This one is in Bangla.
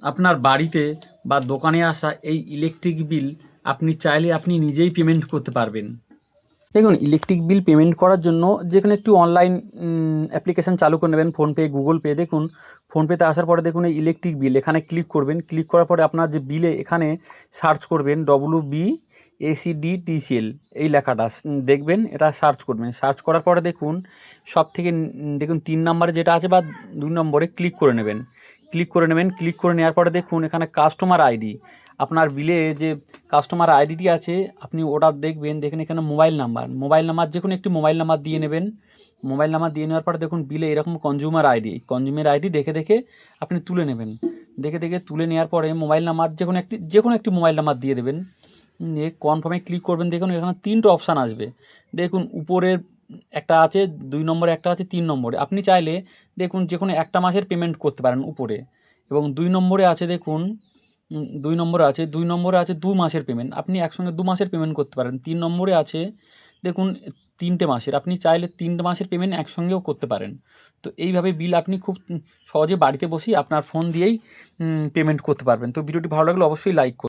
আপনার বাড়িতে বা দোকানে আসা এই ইলেকট্রিক বিল আপনি চাইলে আপনি নিজেই পেমেন্ট করতে পারবেন। দেখুন, ইলেকট্রিক বিল পেমেন্ট করার জন্য যেকোনো একটি অনলাইন অ্যাপ্লিকেশান চালু করে নেবেন, ফোনপে, গুগল পে। দেখুন, ফোনপেতে আসার পরে দেখুন এই ইলেকট্রিক বিল এখানে ক্লিক করবেন। ক্লিক করার পরে আপনার যে বিলে এখানে সার্চ করবেন WBACDTCL এই লেখাটা দেখবেন, এটা সার্চ করবেন। সার্চ করার পরে দেখুন সব থেকে দেখুন 3 নম্বরে যেটা আছে বা 2 নম্বরে ক্লিক করে নেবেন। ক্লিক করে নেবেন। ক্লিক করে নেওয়ার পরে দেখুন এখানে কাস্টমার আইডি, আপনার বিলে যে কাস্টমার আইডিটি আছে আপনি ওটা দেখবেন। দেখেন এখানে মোবাইল নাম্বার যে কোনো একটি মোবাইল নাম্বার দিয়ে নেবেন। মোবাইল নাম্বার দিয়ে নেওয়ার পরে দেখুন বিলে এরকম কনজিউমার আইডি দেখে দেখে আপনি তুলে নেবেন। দেখে দেখে তুলে নেওয়ার পরে মোবাইল নাম্বার যে কোনো একটি মোবাইল নাম্বার দিয়ে দেবেন। দিয়ে কনফার্মে ক্লিক করবেন। দেখুন এখানে 3টে অপশান আসবে। দেখুন উপরের একটা আছে, 2 নম্বরে একটা আছে, 3 নম্বরে। আপনি চাইলে দেখুন যে কোনো একটা মাসের পেমেন্ট করতে পারেন উপরে, এবং 2 নম্বরে আছে দেখুন 2 নম্বরে আছে 2 মাসের পেমেন্ট। আপনি একসঙ্গে 2 মাসের পেমেন্ট করতে পারেন। 3 নম্বরে আছে দেখুন 3টে মাসের। আপনি চাইলে 3টে মাসের পেমেন্ট একসঙ্গেও করতে পারেন। তো এইভাবে বিল আপনি খুব সহজে বাড়িতে বসেই আপনার ফোন দিয়েই পেমেন্ট করতে পারবেন। তো ভিডিওটি ভালো লাগলে অবশ্যই লাইক করুন।